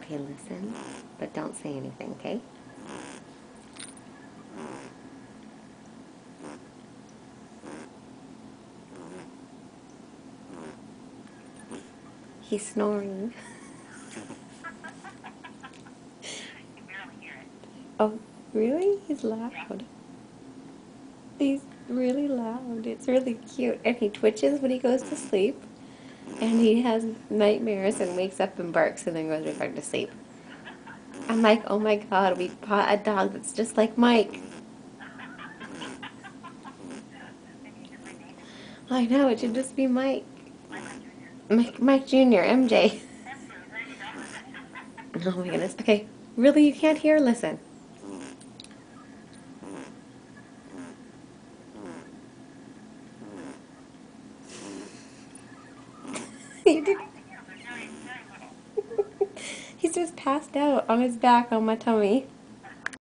Okay, listen, but don't say anything, okay? He's snoring. Oh, really? He's loud. He's really loud. It's really cute. And he twitches when he goes to sleep. And he has nightmares and wakes up and barks and then goes right back to sleep. I'm like, oh my god, we bought a dog that's just like Mike. I know, it should just be Mike. Mike Jr., MJ. Oh my goodness. Okay, really, you can't hear? Listen. You did. He's just passed out on his back on my tummy.